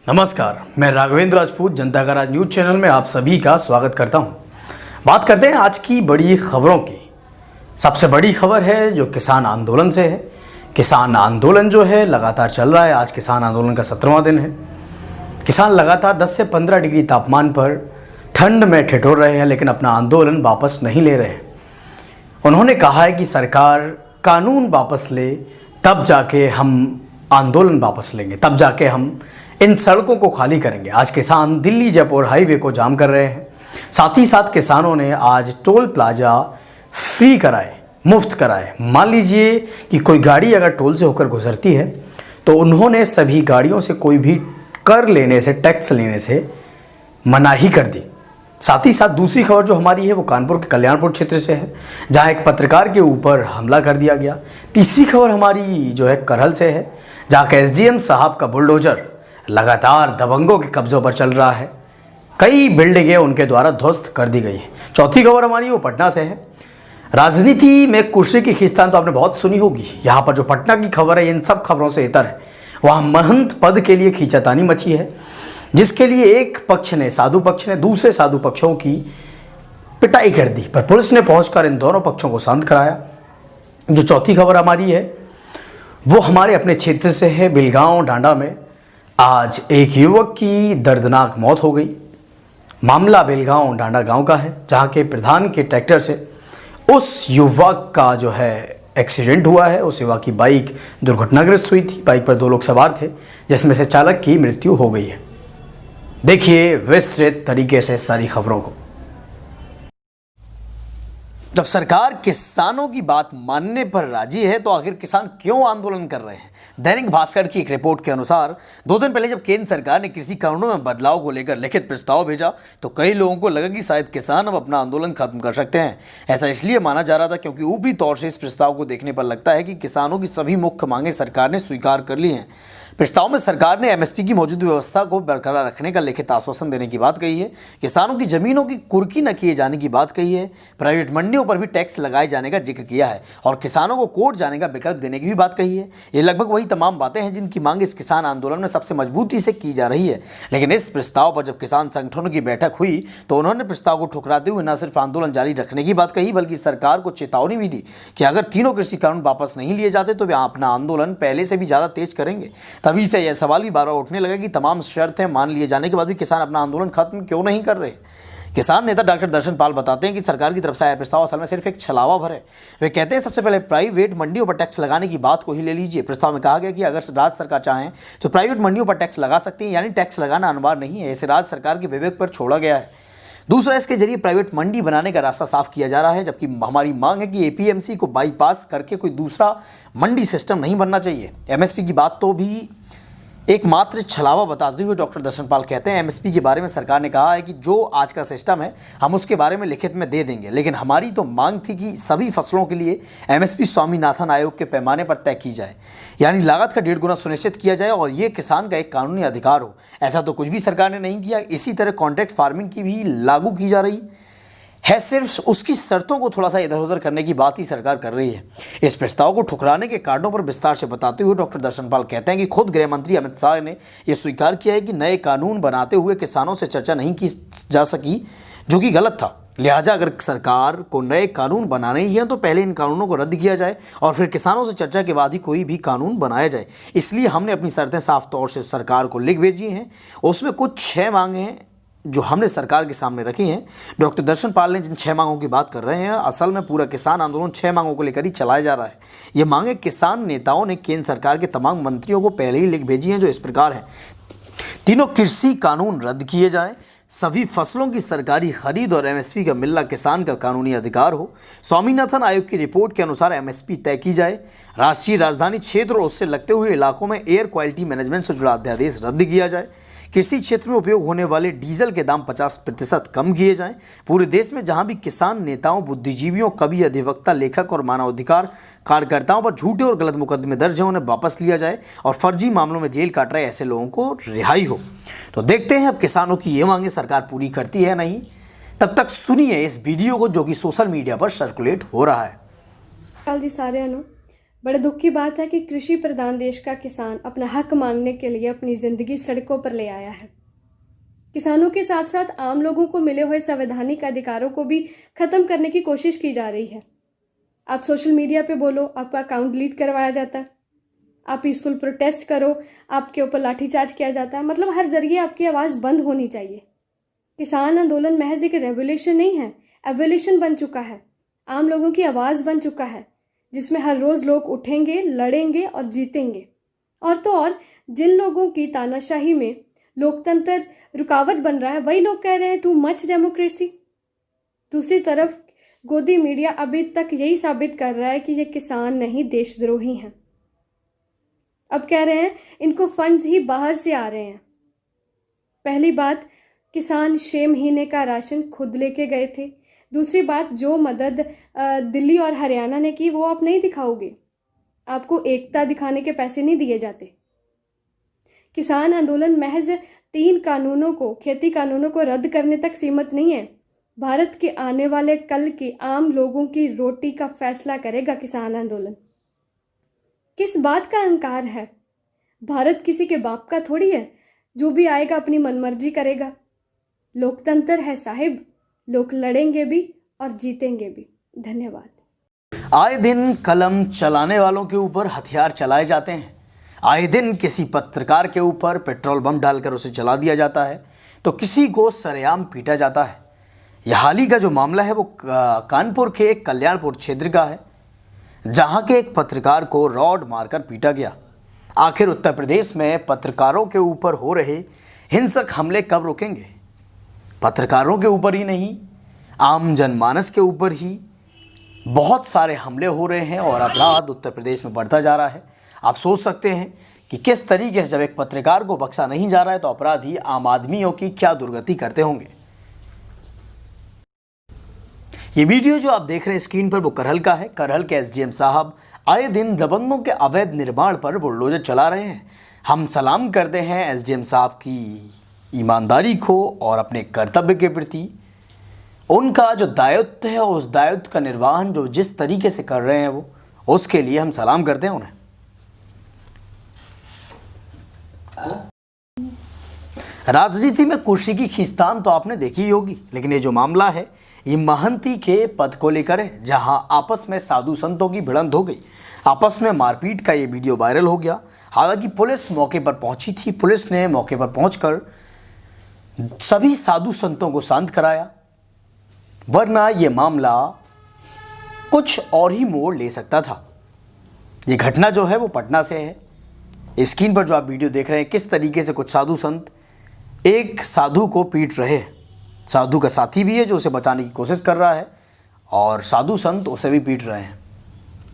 नमस्कार, मैं राघवेंद्र राजपूत जनता का राज न्यूज़ चैनल में आप सभी का स्वागत करता हूं। बात करते हैं आज की बड़ी खबरों की। सबसे बड़ी खबर है जो किसान आंदोलन से है। किसान आंदोलन जो है लगातार चल रहा है। आज किसान आंदोलन का 17वां दिन है। किसान लगातार 10 से 15 डिग्री तापमान पर ठंड में ठिठुर रहे हैं, लेकिन अपना आंदोलन वापस नहीं ले रहे हैं। उन्होंने कहा है कि सरकार कानून वापस ले, तब जाके हम आंदोलन वापस लेंगे, तब जाके हम इन सड़कों को खाली करेंगे। आज किसान दिल्ली जयपुर हाईवे को जाम कर रहे हैं। साथ ही साथ किसानों ने आज टोल प्लाजा फ्री कराए, मुफ्त कराए। मान लीजिए कि कोई गाड़ी अगर टोल से होकर गुजरती है तो उन्होंने सभी गाड़ियों से कोई भी कर लेने से, टैक्स लेने से मनाही कर दी। साथ ही साथ दूसरी खबर जो हमारी है वो कानपुर के कल्याणपुर क्षेत्र से है, जहां एक पत्रकार के ऊपर हमला कर दिया गया। तीसरी खबर हमारी जो है करहल से है, जहां का एसडीएम साहब का बुलडोजर लगातार दबंगों के कब्जों पर चल रहा है। कई बिल्डिंगें उनके द्वारा ध्वस्त कर दी गई हैं। चौथी खबर हमारी वो पटना से है। राजनीति में कुर्सी की खींचतान तो आपने बहुत सुनी होगी। यहाँ पर जो पटना की खबर है इन सब खबरों से इतर है। वहाँ महंत पद के लिए खींचातानी मची है, जिसके लिए एक पक्ष ने, साधु पक्ष ने दूसरे साधु पक्षों की पिटाई कर दी, पर पुलिस ने पहुंचकर इन दोनों पक्षों को शांत कराया। जो चौथी खबर हमारी है वो हमारे अपने क्षेत्र से है। बिलगांव डांडा में आज एक युवक की दर्दनाक मौत हो गई। मामला बिलगांव डांडा गांव का है, जहां के प्रधान के ट्रैक्टर से उस युवक का जो है एक्सीडेंट हुआ है। उस युवक की बाइक दुर्घटनाग्रस्त हुई थी। बाइक पर 2 लोग सवार थे, जिसमें से चालक की मृत्यु हो गई है। देखिए विस्तृत तरीके से सारी खबरों को। जब सरकार किसानों की बात मानने पर राजी है तो आखिर किसान क्यों आंदोलन कर रहे हैं? दैनिक भास्कर की एक रिपोर्ट के अनुसार 2 दिन पहले जब केंद्र सरकार ने कृषि कानूनों में बदलाव को लेकर लिखित प्रस्ताव भेजा तो कई लोगों को लगा कि शायद किसान अब अपना आंदोलन खत्म कर सकते हैं। ऐसा इसलिए माना जा रहा था क्योंकि ऊपरी तौर से इस प्रस्ताव को देखने पर लगता है कि किसानों की सभी मुख्य मांगें सरकार ने स्वीकार कर ली हैं। प्रस्ताव में सरकार ने एमएसपी की मौजूदा व्यवस्था को बरकरार रखने का लिखित आश्वासन देने की बात कही है। किसानों की जमीनों की कुर्की न किए जाने की बात कही है। प्राइवेट मंडियों पर भी टैक्स लगाए जाने का जिक्र किया है और किसानों को कोर्ट जाने का विकल्प देने की भी बात कही है। ये लगभग वही तमाम बातें हैं जिनकी मांग इस किसान आंदोलन में सबसे मजबूती से की जा रही है। लेकिन इस प्रस्ताव पर जब किसान संगठनों की बैठक हुई तो उन्होंने प्रस्ताव को ठुकराते हुए न सिर्फ आंदोलन जारी रखने की बात कही, बल्कि सरकार को चेतावनी भी दी कि अगर तीनों कृषि कानून वापस नहीं लिए जाते तो वे अपना आंदोलन पहले से भी ज्यादा तेज करेंगे। तभी से यह सवाल भी बार बार उठने लगा कि तमाम शर्तें मान लिए जाने के बाद भी किसान अपना आंदोलन खत्म क्यों नहीं कर रहे। किसान नेता डॉक्टर दर्शन पाल बताते हैं कि सरकार की तरफ से आया प्रस्ताव असल में सिर्फ एक छलावा भर है। वे कहते हैं सबसे पहले प्राइवेट मंडियों पर टैक्स लगाने की बात को ही ले लीजिए। प्रस्ताव में कहा गया कि अगर राज्य सरकार चाहें तो प्राइवेट मंडियों पर टैक्स लगा सकती है, यानी टैक्स लगाना अनिवार्य नहीं है। इसे राज्य सरकार के विवेक पर छोड़ा गया है। दूसरा, इसके जरिए प्राइवेट मंडी बनाने का रास्ता साफ किया जा रहा है, जबकि हमारी मांग है कि एपीएमसी को बाईपास करके कोई दूसरा मंडी सिस्टम नहीं बनना चाहिए। एमएसपी की बात तो भी एकमात्र छलावा बताते हुए डॉक्टर दर्शनपाल कहते हैं एमएसपी के बारे में सरकार ने कहा है कि जो आज का सिस्टम है हम उसके बारे में लिखित में दे देंगे, लेकिन हमारी तो मांग थी कि सभी फसलों के लिए एमएसपी स्वामीनाथन आयोग के पैमाने पर तय की जाए, यानी लागत का 1.5 गुना सुनिश्चित किया जाए और ये किसान का एक कानूनी अधिकार हो। ऐसा तो कुछ भी सरकार ने नहीं किया। इसी तरह कॉन्ट्रैक्ट फार्मिंग की भी लागू की जा रही है, सिर्फ उसकी शर्तों को थोड़ा सा इधर उधर करने की बात ही सरकार कर रही है। इस प्रस्ताव को ठुकराने के कारणों पर विस्तार से बताते हुए डॉक्टर दर्शनपाल कहते हैं कि खुद गृह मंत्री अमित शाह ने यह स्वीकार किया है कि नए कानून बनाते हुए किसानों से चर्चा नहीं की जा सकी, जो कि गलत था। लिहाजा अगर सरकार को नए कानून बनाने ही हैं तो पहले इन कानूनों को रद्द किया जाए और फिर किसानों से चर्चा के बाद ही कोई भी कानून बनाया जाए। इसलिए हमने अपनी शर्तें साफ तौर से सरकार को लिख भेजी हैं। उसमें कुछ 6 मांगे हैं जो हमने सरकार के सामने रखी हैं। डॉक्टर दर्शन पाल ने जिन 6 मांगों की बात कर रहे हैं, असल में पूरा किसान आंदोलन 6 मांगों को लेकर ही चलाया जा रहा है। ये मांगे किसान नेताओं ने केंद्र सरकार के तमाम मंत्रियों को पहले ही लिख भेजी हैं, जो इस प्रकार हैं। तीनों कृषि कानून रद्द किए जाएं, सभी फसलों की सरकारी खरीद और एमएसपी का मिलना किसान का कानूनी अधिकार हो, स्वामीनाथन आयोग की रिपोर्ट के अनुसार एमएसपी तय की जाए, राष्ट्रीय राजधानी क्षेत्र और उससे लगते हुए इलाकों में एयर क्वालिटी मैनेजमेंट से जुड़ा अध्यादेश रद्द किया जाए, कृषि क्षेत्र में उपयोग होने वाले डीजल के दाम 50% कम किए जाएं, पूरे देश में जहां भी किसान नेताओं, बुद्धिजीवियों, कवि, अधिवक्ता, लेखक और मानवाधिकार कार्यकर्ताओं पर झूठे और गलत मुकदमे दर्ज हैं उन्हें वापस लिया जाए और फर्जी मामलों में जेल काट रहे ऐसे लोगों को रिहाई हो। तो देखते हैं अब किसानों की ये मांगे सरकार पूरी करती है नहीं। तब तक सुनिए इस वीडियो को जो कि सोशल मीडिया पर सर्कुलेट हो रहा है। जी सारिਆਂ ਨੂੰ बड़े दुख की बात है कि कृषि प्रधान देश का किसान अपना हक मांगने के लिए अपनी जिंदगी सड़कों पर ले आया है। किसानों के साथ साथ आम लोगों को मिले हुए संवैधानिक अधिकारों को भी खत्म करने की कोशिश की जा रही है। आप सोशल मीडिया पे बोलो, आपका अकाउंट डिलीट करवाया जाता है। आप पीसफुल प्रोटेस्ट करो, आपके ऊपर लाठीचार्ज किया जाता है। मतलब हर जरिए आपकी आवाज़ बंद होनी चाहिए। किसान आंदोलन महज एक रेवोल्यूशन नहीं है, एवोल्यूशन बन चुका है। आम लोगों की आवाज़ बन चुका है, जिसमें हर रोज़ लोग उठेंगे, लड़ेंगे और जीतेंगे। और तो और जिन लोगों की तानाशाही में लोकतंत्र रुकावट बन रहा है, वही लोग कह रहे हैं टू मच डेमोक्रेसी। दूसरी तरफ गोदी मीडिया अभी तक यही साबित कर रहा है कि ये किसान नहीं देशद्रोही हैं। अब कह रहे हैं इनको फंड्स ही बाहर से आ रहे हैं। पहली बात, किसान 6 महीने का राशन खुद लेके गए थे। दूसरी बात, जो मदद दिल्ली और हरियाणा ने की वो आप नहीं दिखाओगे। आपको एकता दिखाने के पैसे नहीं दिए जाते। किसान आंदोलन महज 3 कानूनों को, खेती कानूनों को रद्द करने तक सीमित नहीं है। भारत के आने वाले कल के आम लोगों की रोटी का फैसला करेगा किसान आंदोलन। किस बात का अहंकार है? भारत किसी के बाप का थोड़ी है, जो भी आएगा अपनी मनमर्जी करेगा। लोकतंत्र है साहिब, लोग लड़ेंगे भी और जीतेंगे भी। धन्यवाद। आए दिन कलम चलाने वालों के ऊपर हथियार चलाए जाते हैं। आए दिन किसी पत्रकार के ऊपर पेट्रोल बम डालकर उसे जला दिया जाता है, तो किसी को सरेआम पीटा जाता है। यह हाल ही का जो मामला है वो कानपुर के कल्याणपुर क्षेत्र का है, जहां के एक पत्रकार को रॉड मारकर पीटा गया। आखिर उत्तर प्रदेश में पत्रकारों के ऊपर हो रहे हिंसक हमले कब रुकेंगे? पत्रकारों के ऊपर ही नहीं, आम जनमानस के ऊपर ही बहुत सारे हमले हो रहे हैं और अपराध उत्तर प्रदेश में बढ़ता जा रहा है। आप सोच सकते हैं कि किस तरीके से जब एक पत्रकार को बख्शा नहीं जा रहा है तो अपराधी आम आदमियों की क्या दुर्गति करते होंगे। ये वीडियो जो आप देख रहे हैं स्क्रीन पर वो करहल का है। करहल के एसडीएम साहब आए दिन दबंगों के अवैध निर्माण पर बुलडोजर चला रहे हैं। हम सलाम करते हैं एसडीएम साहब की ईमानदारी को और अपने कर्तव्य के प्रति। उनका जो दायित्व है उस दायित्व का निर्वहन जो जिस तरीके से कर रहे हैं वो, उसके लिए हम सलाम करते हैं उन्हें। राजनीति में कुर्सी की खींचतान तो आपने देखी ही होगी, लेकिन ये जो मामला है ये महंती के पद को लेकर है, जहां आपस में साधु संतों की भिड़ंत हो गई। आपस में मारपीट का ये वीडियो वायरल हो गया। हालांकि पुलिस मौके पर पहुंची थी। पुलिस ने मौके पर पहुंचकर सभी साधु संतों को शांत कराया, वरना ये मामला कुछ और ही मोड़ ले सकता था। ये घटना जो है वो पटना से है। स्क्रीन पर जो आप वीडियो देख रहे हैं, किस तरीके से कुछ साधु संत एक साधु को पीट रहे हैं। साधु का साथी भी है जो उसे बचाने की कोशिश कर रहा है और साधु संत उसे भी पीट रहे हैं।